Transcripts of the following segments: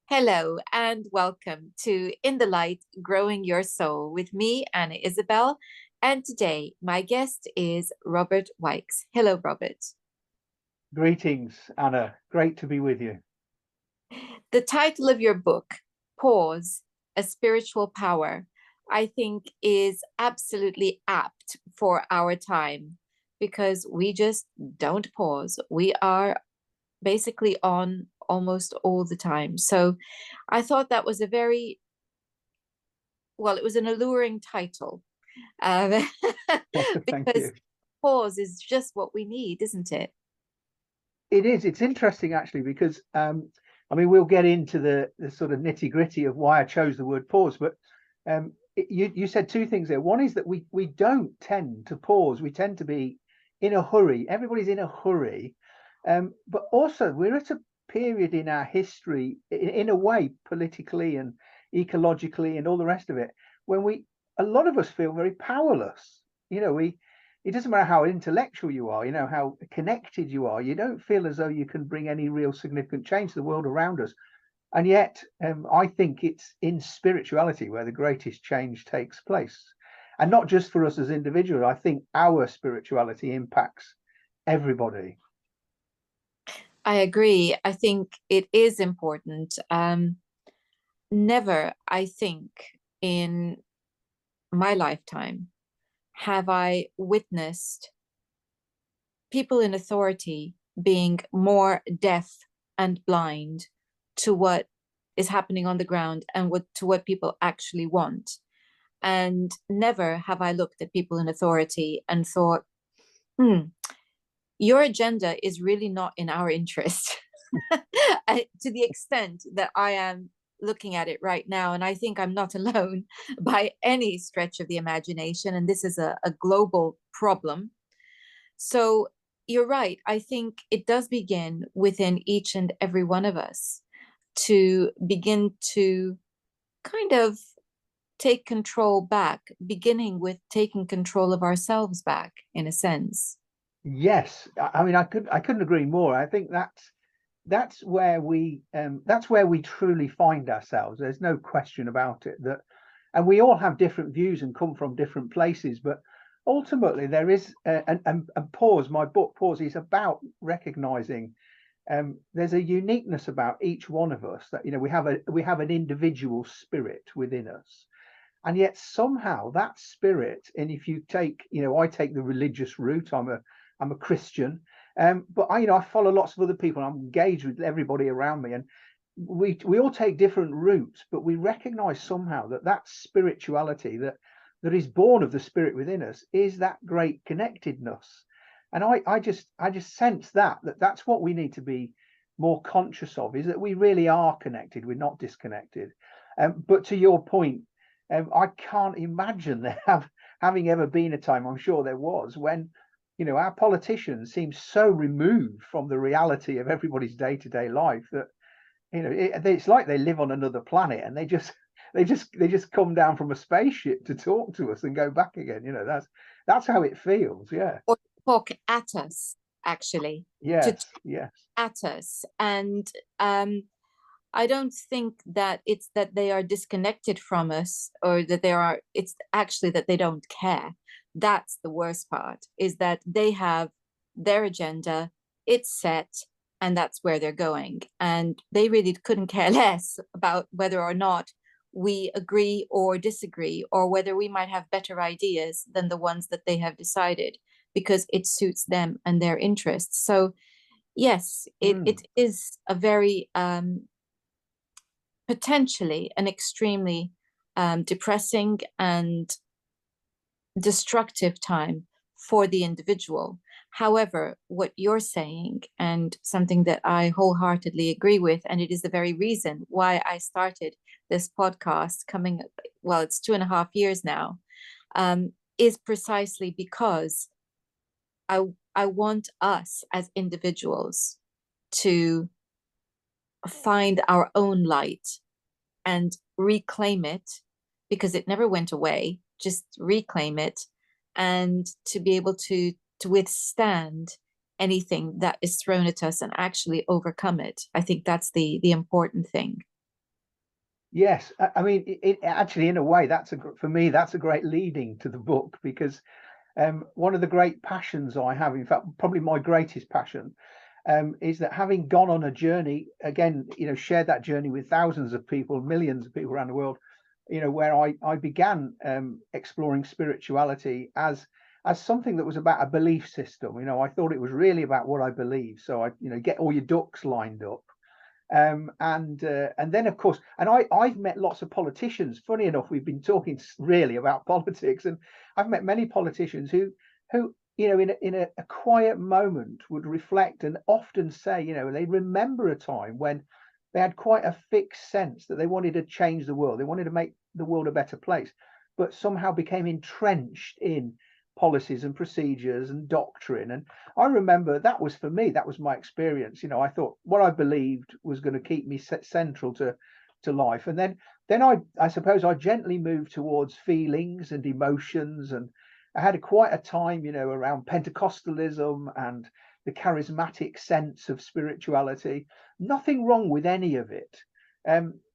Hello and welcome to In the Light, Growing Your Soul with me, Anna Isabel. And today, my guest is Robert Wykes. Hello, Robert. Greetings, Anna. Great to be with you. The title of your book, Pause, A Spiritual Power, I think is absolutely apt for our time because we just don't pause. We are basically on almost all the time. So I thought that was it was an alluring title um, Thank because you. pause is just what we need, isn't it? It is. It's interesting actually because we'll get into the sort of nitty gritty of why I chose the word pause, but you said two things there. One is that we don't tend to pause. We tend to be in a hurry. Everybody's in a hurry, but also we're at a period in our history, in a way, politically and ecologically and all the rest of it, when a lot of us feel very powerless. We it doesn't matter how intellectual you are, how connected you are, you don't feel as though you can bring any real significant change to the world around us. And yet, I think it's in spirituality where the greatest change takes place. And not just for us as individuals, I think our spirituality impacts everybody. I agree. I think it is important. Never, I think, in my lifetime have I witnessed people in authority being more deaf and blind to what is happening on the ground and what people actually want. And never have I looked at people in authority and thought, hmm, your agenda is really not in our interest. To the extent that I am looking at it right now. And I think I'm not alone by any stretch of the imagination. And this is a global problem. So you're right. I think it does begin within each and every one of us to begin to kind of take control back, beginning with taking control of ourselves back, in a sense. Yes, I couldn't agree more. I think that's where we truly find ourselves. There's no question about it. And we all have different views and come from different places, but ultimately there is and pause. My book Pause is about recognizing there's a uniqueness about each one of us, that we have an individual spirit within us, and yet somehow that spirit, and if you take, I take the religious route. I'm a Christian, but I follow lots of other people. I'm engaged with everybody around me, and we all take different routes, but we recognize somehow that spirituality that is born of the spirit within us is that great connectedness. And I just sense that's what we need to be more conscious of, is that we really are connected. We're not disconnected. But to your point, I can't imagine having ever been a time, I'm sure there was, when our politicians seem so removed from the reality of everybody's day-to-day life that it's like they live on another planet, and they just come down from a spaceship to talk to us and go back again. That's how it feels. Yeah. Or talk at us, actually, to talk Yes. Yes. at us. And I don't think that it's that they are disconnected from us or that it's actually that they don't care. That's the worst part, is that they have their agenda, it's set, and that's where they're going. And they really couldn't care less about whether or not we agree or disagree, or whether we might have better ideas than the ones that they have decided, because it suits them and their interests. So, yes, it Mm. is a very potentially an extremely depressing and destructive time for the individual. However, what you're saying, and something that I wholeheartedly agree with, and it is the very reason why I started this podcast well, it's 2.5 years now, is precisely because I, I want us as individuals to find our own light and reclaim it, because it never went away. Just reclaim it, and to be able to withstand anything that is thrown at us and actually overcome it. I think that's the important thing. Yes, I mean, actually, in a way, for me, that's a great leading to the book, because one of the great passions I have, in fact, probably my greatest passion, is that, having gone on a journey, again, shared that journey with thousands of people, millions of people around the world, where I began exploring spirituality as something that was about a belief system. I thought it was really about what I believe. So get all your ducks lined up. And then, of course, and I've met lots of politicians. Funny enough, we've been talking really about politics, and I've met many politicians who in a quiet moment would reflect and often say, they remember a time when they had quite a fixed sense that they wanted to change the world, they wanted to make the world a better place, but somehow became entrenched in policies and procedures and doctrine. And I remember that was, for me, that was my experience. I thought what I believed was going to keep me central to life. And then I suppose I gently moved towards feelings and emotions. And I had quite a time, around Pentecostalism and the charismatic sense of spirituality. Nothing wrong with any of it,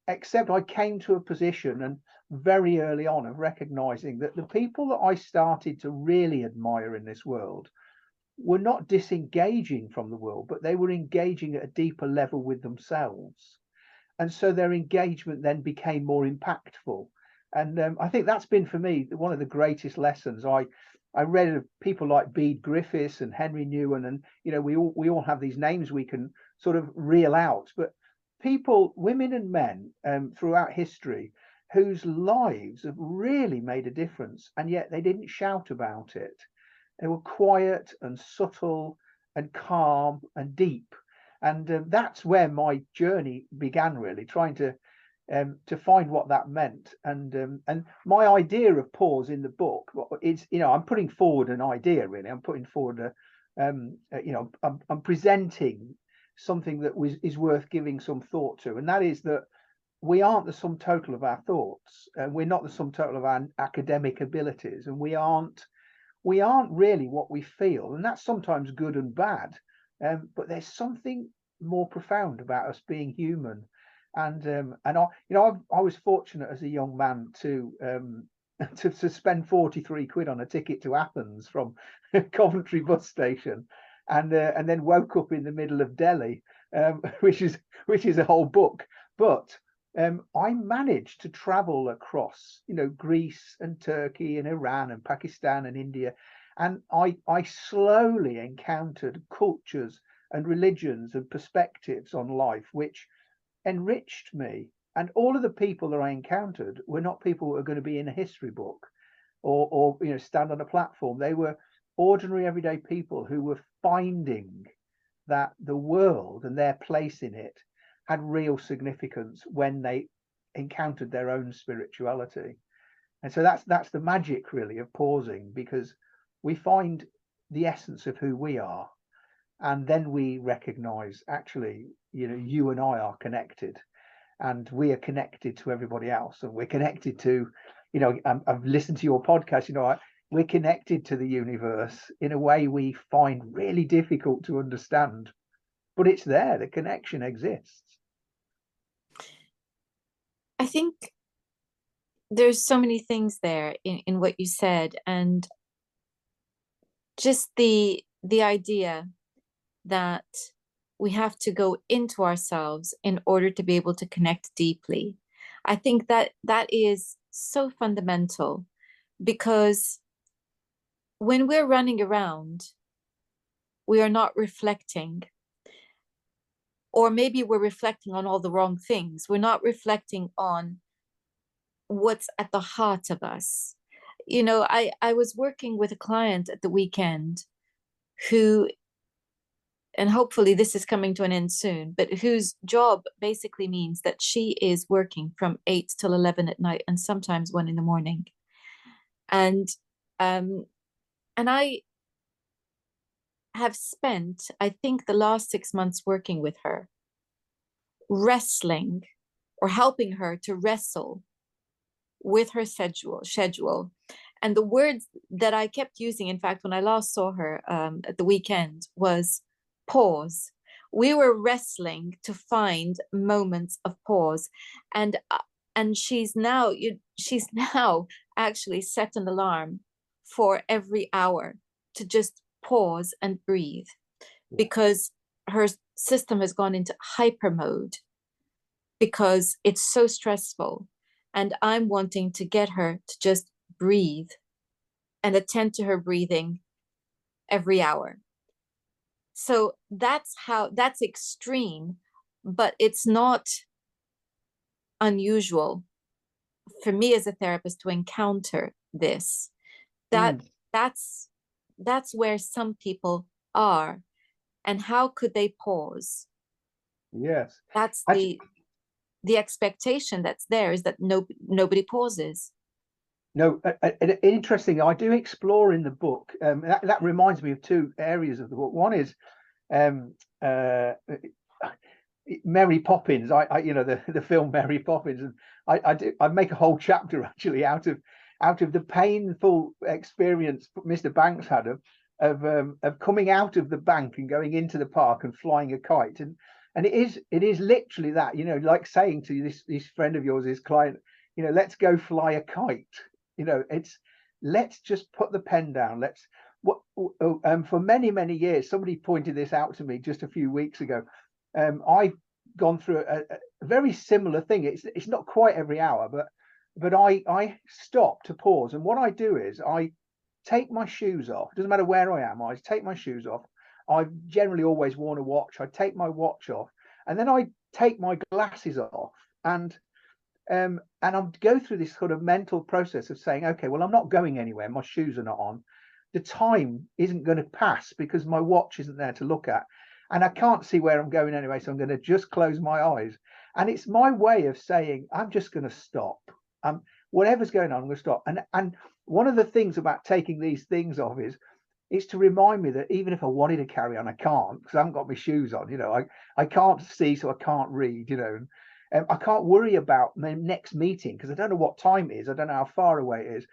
except I came to a position, and very early on, of recognizing that the people that I started to really admire in this world were not disengaging from the world, but they were engaging at a deeper level with themselves. And so their engagement then became more impactful. And I think that's been, for me, one of the greatest lessons. I read of people like Bede Griffiths and Henry Newen, and we all have these names we can sort of reel out, but people, women and men, throughout history, whose lives have really made a difference, and yet they didn't shout about it. They were quiet and subtle and calm and deep. And that's where my journey began, really, trying to find what that meant. And my idea of pause in the book is, I'm putting forward an idea, really. I'm putting forward I'm presenting something that is worth giving some thought to, and that is that we aren't the sum total of our thoughts, and we're not the sum total of our academic abilities, and we aren't really what we feel, and that's sometimes good and bad. But there's something more profound about us being human. And I was fortunate as a young man to spend 43 quid on a ticket to Athens from Coventry bus station, and then woke up in the middle of Delhi, which is a whole book. But I managed to travel across, Greece and Turkey and Iran and Pakistan and India, and I slowly encountered cultures and religions and perspectives on life which enriched me. And all of the people that I encountered were not people who are going to be in a history book, or stand on a platform. They were ordinary, everyday people who were finding that the world and their place in it had real significance when they encountered their own spirituality. And so that's the magic, really, of pausing, because we find the essence of who we are, and then we recognize, actually, you and I are connected, and we are connected to everybody else, and we're connected to, I've listened to your podcast, we're connected to the universe in a way we find really difficult to understand, but it's there, the connection exists. I think there's so many things there in what you said, and just the idea that we have to go into ourselves in order to be able to connect deeply. I think that is so fundamental, because when we're running around, we are not reflecting, or maybe we're reflecting on all the wrong things. We're not reflecting on what's at the heart of us. I was working with a client at the weekend who, and hopefully this is coming to an end soon, but whose job basically means that she is working from 8 till 11 at night, and sometimes 1 in the morning. And I have spent, I think, the last 6 months working with her, wrestling, or helping her to wrestle with her schedule. And the words that I kept using, in fact, when I last saw her at the weekend, was pause. We were wrestling to find moments of pause. And And she's now actually set an alarm for every hour to just pause and breathe, Yeah. because her system has gone into hyper mode because it's so stressful. And I'm wanting to get her to just breathe and attend to her breathing every hour. So that's extreme, but it's not unusual for me as a therapist to encounter this. That Mm, that's that's where some people are. And how could they pause? yes. That's Actually, the expectation that's there, is that nobody pauses. no, interesting. I do explore in the book. That reminds me of two areas of the book. One is um, uh, Mary Poppins. You know, the film Mary Poppins, and I make a whole chapter actually out of the painful experience Mr. Banks had of coming out of the bank and going into the park and flying a kite, and it is literally that, you know, like saying to this friend of yours, his client, you know, let's go fly a kite. You know, it's let's just put the pen down. Let's what For many years, somebody pointed this out to me just a few weeks ago. I've gone through a very similar thing. It's not quite every hour, but I stop to pause, and what I do is I take my shoes off. It doesn't matter where I am. I take my shoes off. I've generally always worn a watch. I take my watch off, and then I take my glasses off, and I'll go through this sort of mental process of saying, okay, well, I'm not going anywhere. My shoes are not on. The time isn't going to pass because my watch isn't there to look at. And I can't see where I'm going anyway. So I'm going to just close my eyes. And it's my way of saying, I'm just going to stop. Whatever's going on, I'm going to stop. And one of the things about taking these things off is it's to remind me that even if I wanted to carry on, I can't because I haven't got my shoes on. You know, I can't see, so I can't read. You know, I can't worry about my next meeting because I don't know what time it is. I don't know how far away it is,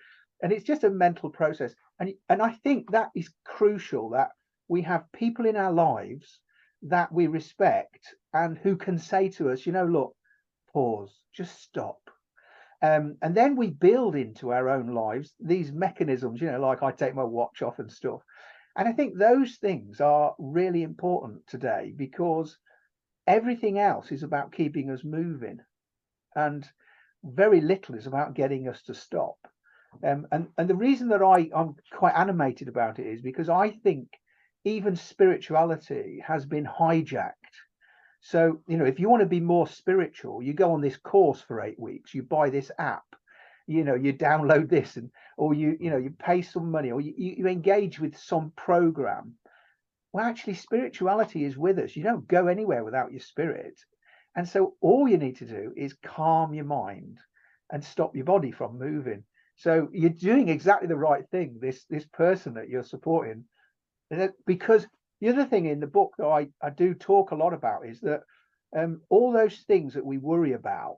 and it's just a mental process. And I think that is crucial, that we have people in our lives that we respect and who can say to us, you know, look, pause, just stop. And then we build into our own lives these mechanisms, you know, like I take my watch off and stuff. And I think those things are really important today because everything else is about keeping us moving, and very little is about getting us to stop. And the reason that I'm quite animated about it is because I think even spirituality has been hijacked. So, you know, if you want to be more spiritual, you go on this course for 8 weeks, you buy this app, you know, you download this, and or you know, you pay some money, or you engage with some program. Well, actually, spirituality is with us. You don't go anywhere without your spirit. And so all you need to do is calm your mind and stop your body from moving. So you're doing exactly the right thing, this person that you're supporting. Because the other thing in the book that I do talk a lot about is that all those things that we worry about,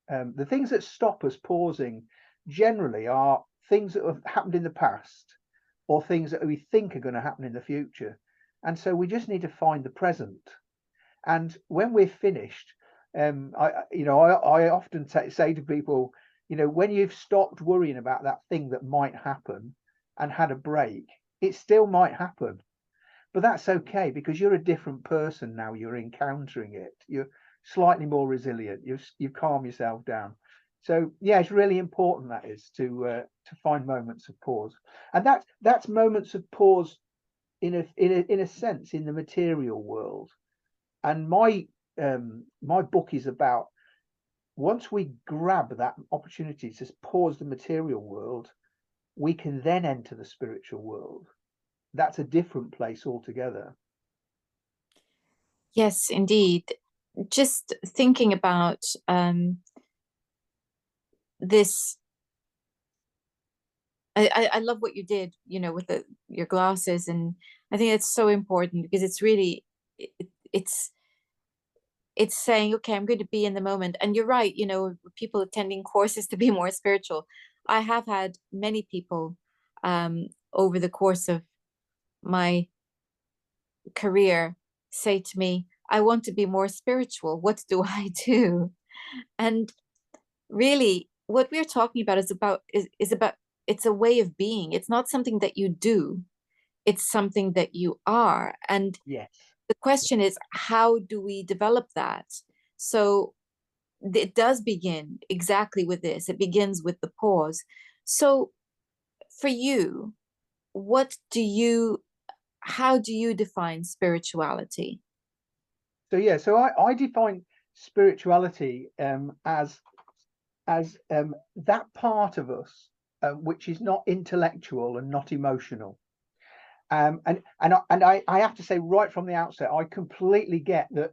the things that stop us pausing generally are things that have happened in the past or things that we think are going to happen in the future. And so we just need to find the present. And when we're finished, I often say to people, you know, when you've stopped worrying about that thing that might happen and had a break, it still might happen, but that's okay because you're a different person now. You're encountering it. You're slightly more resilient. You calm yourself down. So yeah, it's really important, that is, to find moments of pause, and that's moments of pause in a sense in the material world. And my book is about, once we grab that opportunity to pause the material world, we can then enter the spiritual world. That's a different place altogether. Yes, indeed. Just thinking about this, I love what you did, you know, with your glasses, and I think it's so important because it's really it, it's it's saying, okay, I'm going to be in the moment. And you're right, you know, people attending courses to be more spiritual. I have had many people over the course of my career say to me, I want to be more spiritual. What do I do? And really what we're talking about is about it's a way of being. It's not something that you do, it's something that you are. And Yes. the question is, how do we develop that? So it does begin exactly with this. It begins with the pause. So for you, what do you how do you define spirituality? So yeah, so I define spirituality as that part of us which is not intellectual and not emotional. I have to say right from the outset, I completely get that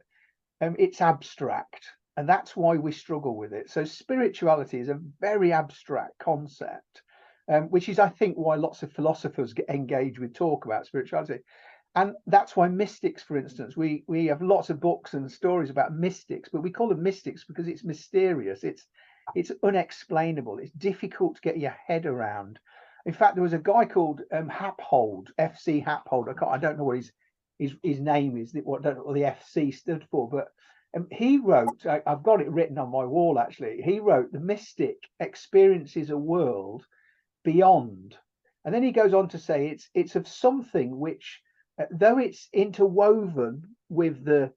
it's abstract, and that's why we struggle with it. So spirituality is a very abstract concept, which is, I think, why lots of philosophers get engaged with talk about spirituality. And that's why mystics, for instance, we have lots of books and stories about mystics, but we call them mystics because it's mysterious. It's unexplainable. It's difficult to get your head around. In fact, there was a guy called Happold, FC Happold. I don't know what his name is. What don't know what the FC stood for, but he wrote. I've got it written on my wall. Actually, he wrote the mystic experiences a world beyond, and then he goes on to say it's of something which, though it's interwoven with the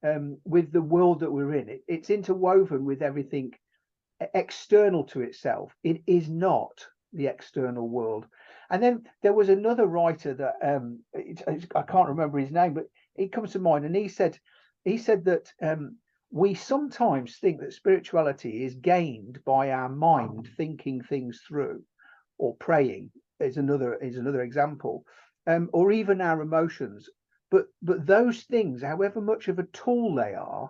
world that we're in, it's interwoven with everything external to itself. It is not the external world. And then there was another writer that I can't remember his name, but he comes to mind, and he said that we sometimes think that spirituality is gained by our mind thinking things through, or praying is another example, or even our emotions. But those things, however much of a tool they are,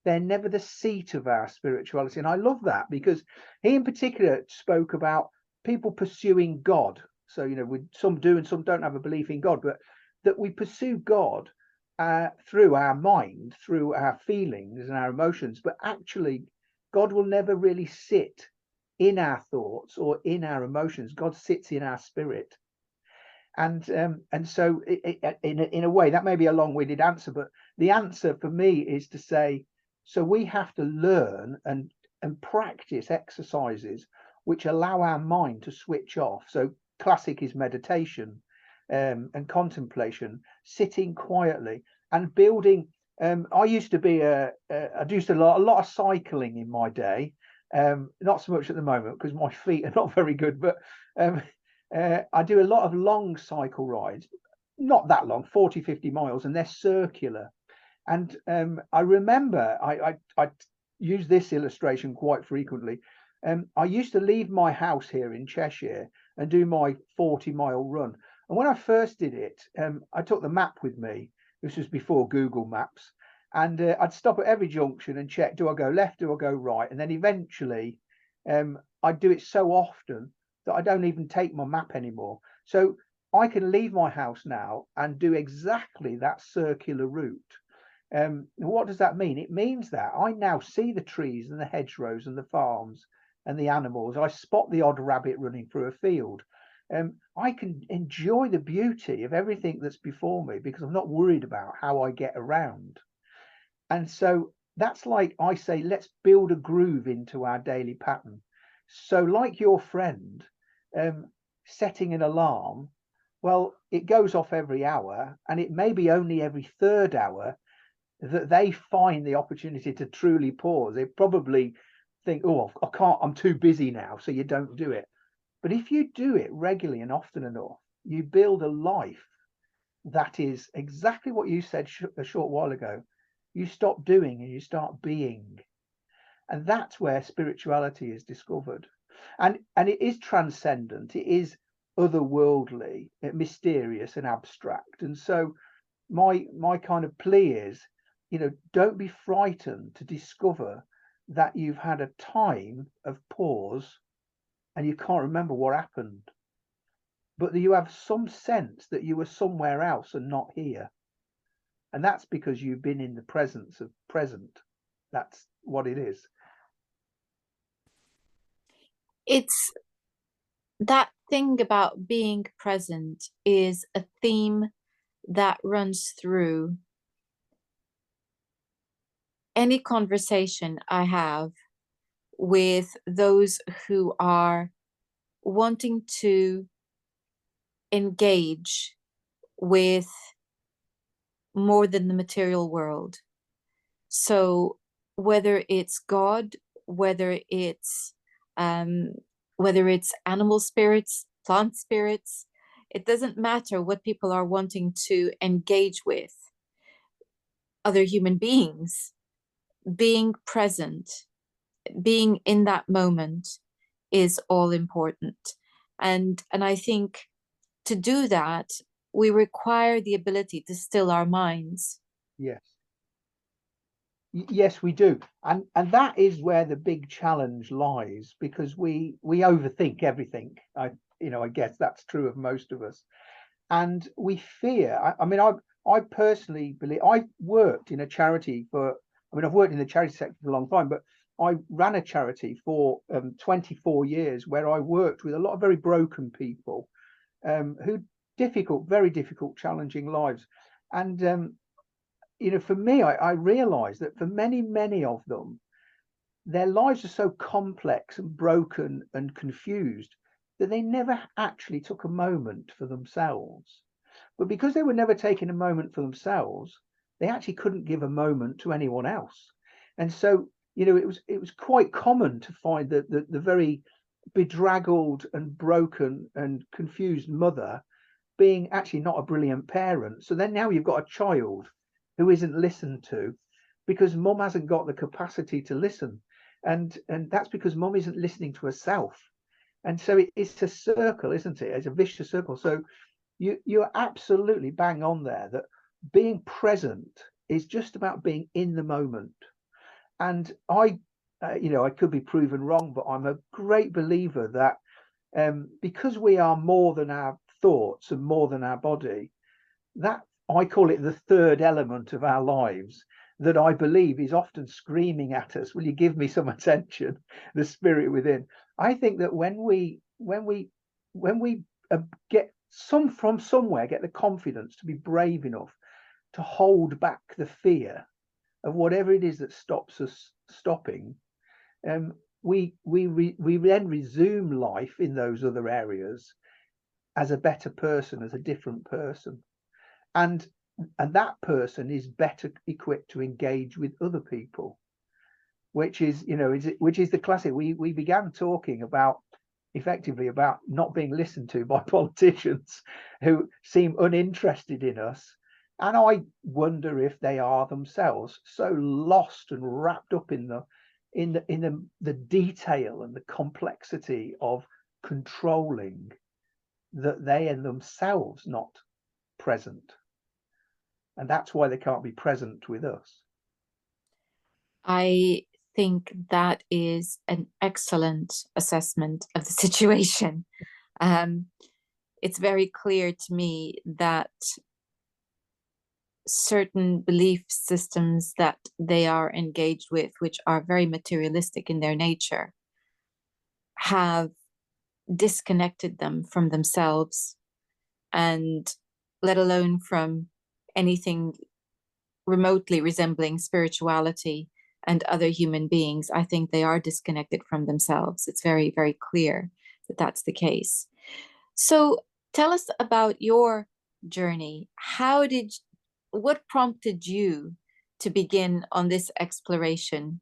they're never the seat of our spirituality. And I love that because he in particular spoke about people pursuing God. So, some do and some don't have a belief in God, but that we pursue God through our mind, through our feelings and our emotions. But actually, God will never really sit in our thoughts or in our emotions. God sits in our spirit. And so in a way that may be a long-winded answer, but the answer for me is to say, so we have to learn and practice exercises which allow our mind to switch off. So classic is meditation, and contemplation, sitting quietly and building. I used to be I used to a lot of cycling in my day, not so much at the moment because my feet are not very good, but um, I do a lot of long cycle rides, not that long, 40, 50 miles, and they're circular. And I remember I use this illustration quite frequently. I used to leave my house here in Cheshire and do my 40-mile run. And when I first did it, I took the map with me. This was before Google Maps. And I'd stop at every junction and check, do I go left, do I go right? And then eventually I'd do it so often that I don't even take my map anymore. So I can leave my house now and do exactly that circular route. What does that mean? It means that I now see the trees and the hedgerows and the farms and the animals. I spot the odd rabbit running through a field. I can enjoy the beauty of everything that's before me because I'm not worried about how I get around. And so that's like I say, let's build a groove into our daily pattern. So, like your friend, setting an alarm, well, it goes off every hour, and it may be only every third hour that they find the opportunity to truly pause. They probably think, oh, I can't, I'm too busy now. So you don't do it. But if you do it regularly and often enough, you build a life that is exactly what you said a short while ago. You stop doing and you start being. And that's where spirituality is discovered. And it is transcendent, it is otherworldly, mysterious and abstract. And so my kind of plea is, don't be frightened to discover that you've had a time of pause and you can't remember what happened, but that you have some sense that you were somewhere else and not here. And that's because you've been in the presence of present. That's what it is. It's that thing about being present is a theme that runs through any conversation I have with those who are wanting to engage with more than the material world. So whether it's God, whether it's um, whether it's animal spirits, plant spirits, it doesn't matter what people are wanting to engage with other human beings. Being present, being in that moment is all important. And I think to do that, we require the ability to still our minds. Yes. Yes, we do. And that is where the big challenge lies, because we overthink everything. I guess that's true of most of us. And we fear. I personally believe, I've worked in a charity I've worked in the charity sector for a long time, but I ran a charity for 24 years where I worked with a lot of very broken people, who very difficult, challenging lives. And for me, I realized that for many, many of them, their lives are so complex and broken and confused that they never actually took a moment for themselves. But because they were never taking a moment for themselves, they actually couldn't give a moment to anyone else. And so, it was quite common to find that the very bedraggled and broken and confused mother being actually not a brilliant parent. So then now you've got a child who isn't listened to because mum hasn't got the capacity to listen. And that's because mum isn't listening to herself. And so it's a circle, isn't it? It's a vicious circle. So you're absolutely bang on there, that being present is just about being in the moment. And I could be proven wrong, but I'm a great believer that because we are more than our thoughts and more than our body, that I call it the third element of our lives, that I believe is often screaming at us, will you give me some attention? The spirit within. I think that when we get from somewhere, get the confidence to be brave enough to hold back the fear of whatever it is that stops us stopping, we then resume life in those other areas as a better person, as a different person, and that person is better equipped to engage with other people, which is the classic. We began talking about effectively about not being listened to by politicians who seem uninterested in us. And I wonder if they are themselves so lost and wrapped up in the detail and the complexity of controlling, that they are themselves not present. And that's why they can't be present with us. I think that is an excellent assessment of the situation. Um, it's very clear to me that certain belief systems that they are engaged with, which are very materialistic in their nature, have disconnected them from themselves, and let alone from anything remotely resembling spirituality and other human beings. I think they are disconnected from themselves. It's very, very clear that that's the case. So tell us about your journey. What prompted you to begin on this exploration?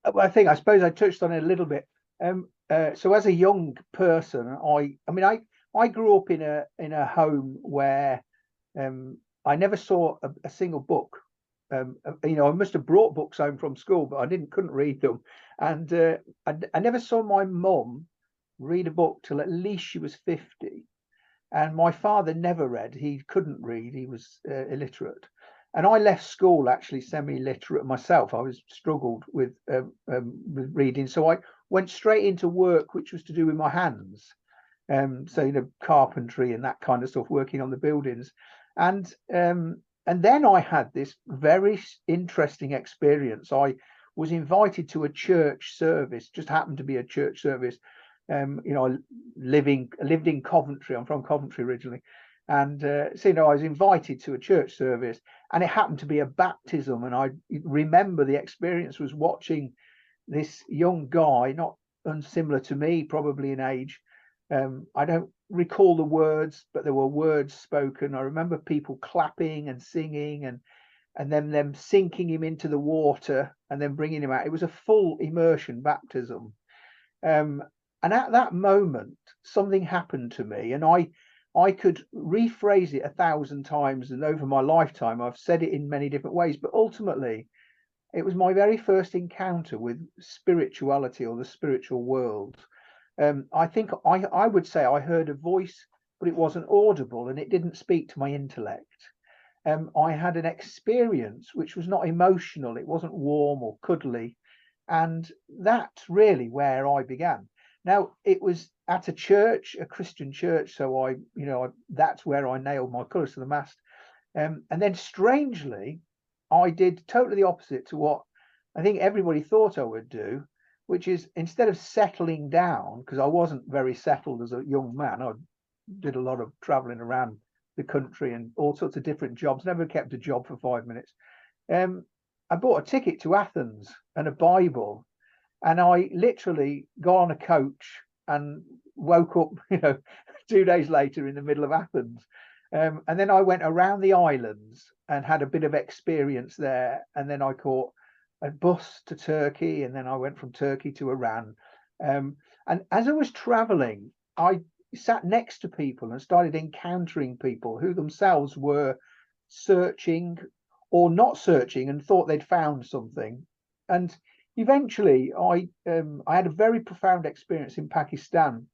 I suppose I touched on it a little bit. So as a young person, I grew up in a home where I never saw a single book. I must have brought books home from school, but I couldn't read them. And I never saw my mum read a book till at least she was 50. And my father never read. He couldn't read. He was illiterate. And I left school actually semi-literate myself. I was struggled with reading. So I went straight into work, which was to do with my hands. So, carpentry and that kind of stuff, working on the buildings. And then I had this very interesting experience. I was invited to a church service, just happened to be a church service. I lived in Coventry. I'm from Coventry originally. And so, I was invited to a church service, and it happened to be a baptism. And I remember the experience was watching this young guy, not unsimilar to me, probably in age. I don't recall the words, but there were words spoken. I remember people clapping and singing, and then them sinking him into the water and then bringing him out. It was a full immersion baptism. Um, and at that moment, something happened to me, and I could rephrase it 1,000 times, and over my lifetime, I've said it in many different ways. But ultimately, it was my very first encounter with spirituality or the spiritual world. I think I would say I heard a voice, but it wasn't audible and it didn't speak to my intellect. I had an experience which was not emotional, it wasn't warm or cuddly, and that's really where I began. Now, it was at a church, a Christian church, so that's where I nailed my colours to the mast. And then strangely, I did totally the opposite to what I think everybody thought I would do, which is, instead of settling down, because I wasn't very settled as a young man, I did a lot of traveling around the country and all sorts of different jobs, never kept a job for 5 minutes. I bought a ticket to Athens and a Bible, and I literally got on a coach and woke up, 2 days later in the middle of Athens. And then I went around the islands and had a bit of experience there. And then I caught a bus to Turkey, and then I went from Turkey to Iran. And as I was traveling, I sat next to people and started encountering people who themselves were searching or not searching and thought they'd found something. And eventually, I had a very profound experience in Pakistan,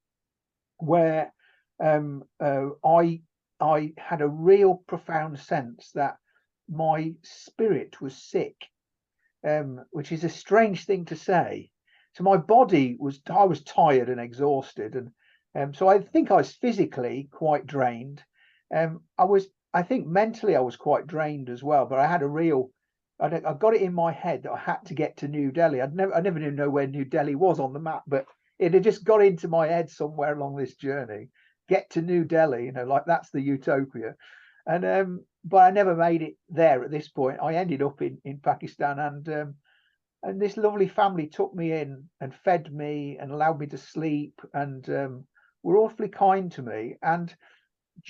where I had a real profound sense that my spirit was sick, which is a strange thing to say. So my body I was tired and exhausted, and so I think I was physically quite drained. I think mentally I was quite drained as well. But I had I got it in my head that I had to get to New Delhi. I never even know where New Delhi was on the map, but it had just got into my head somewhere along this journey. Get to New Delhi, like that's the utopia. And but I never made it there at this point. I ended up in Pakistan, and this lovely family took me in and fed me and allowed me to sleep, and were awfully kind to me. And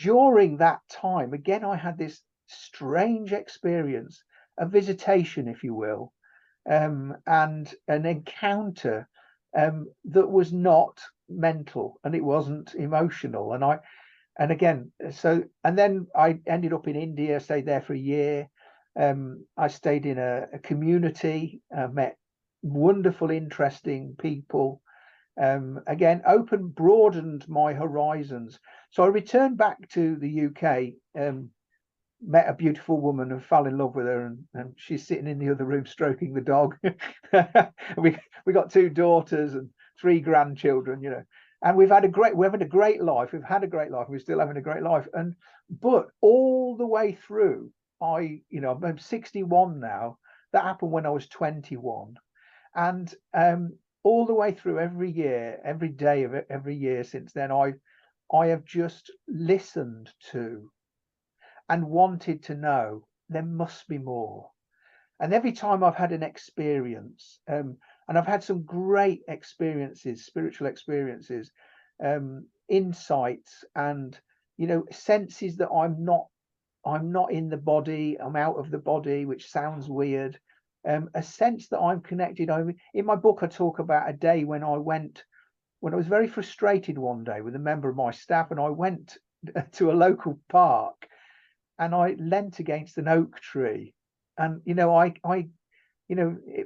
during that time, again, I had this strange experience, a visitation, if you will, and an encounter that was not mental and it wasn't emotional. And again, and then I ended up in India, stayed there for a year. I stayed in a community, met wonderful, interesting people. Again, broadened my horizons. So I returned back to the UK, met a beautiful woman and fell in love with her, and she's sitting in the other room stroking the dog. we got 2 daughters and 3 grandchildren, and we've had a great life. We've had a great life. We're still having a great life. But all the way through, I'm 61 now. That happened when I was 21. And all the way through, every year, every day of it, every year since then, I have just listened to and wanted to know there must be more. And every time I've had an experience, and I've had some great experiences, spiritual experiences, insights, and senses that I'm not in the body, I'm out of the body, which sounds weird. A sense that I'm connected. In my book, I talk about a day when I was very frustrated one day with a member of my staff, and I went to a local park and I leant against an oak tree. And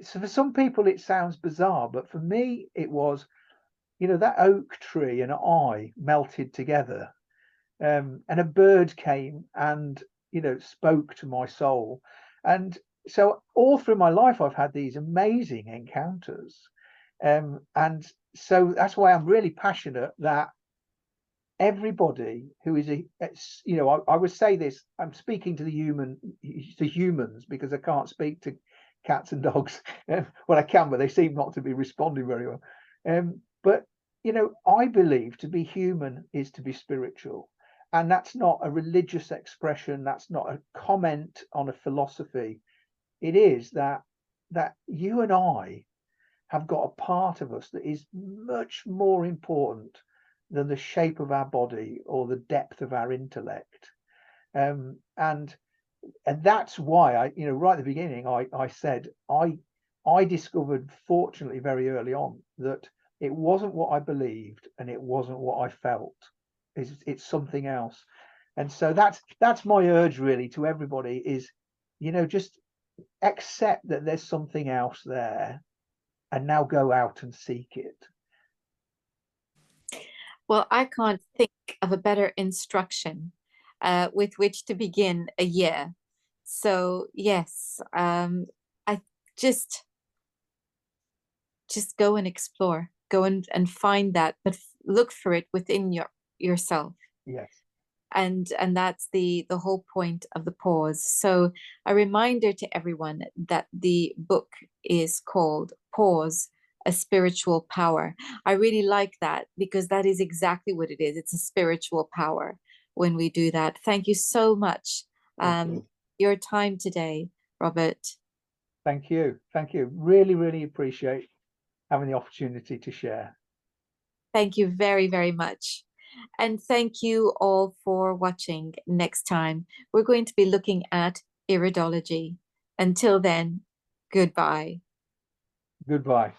for some people it sounds bizarre, but for me it was, that oak tree and I melted together. And a bird came and spoke to my soul. And so all through my life I've had these amazing encounters, and so that's why I'm really passionate that everybody who is I would say this, I'm speaking to humans, because I can't speak to cats and dogs. Well, I can, but they seem not to be responding very well. But I believe to be human is to be spiritual, and that's not a religious expression, that's not a comment on a philosophy. It is that you and I have got a part of us that is much more important than the shape of our body or the depth of our intellect. And that's why right at the beginning, I said I discovered, fortunately, very early on, that it wasn't what I believed and it wasn't what I felt. It's something else. And so that's my urge really to everybody is, just accept that there's something else there and now go out and seek it. Well, I can't think of a better instruction with which to begin a year. So yes, I just just go and explore, go and find that, but look for it within yourself. Yes. And that's the whole point of the pause. So a reminder to everyone that the book is called Pause, a Spiritual Power. I really like that because that is exactly what it is. It's a spiritual power when we do that. Thank you so much. Thank you. Your time today, Robert. Thank you. Thank you. Really, really appreciate having the opportunity to share. Thank you very, very much. And thank you all for watching. Next time, we're going to be looking at iridology. Until then, goodbye. Goodbye.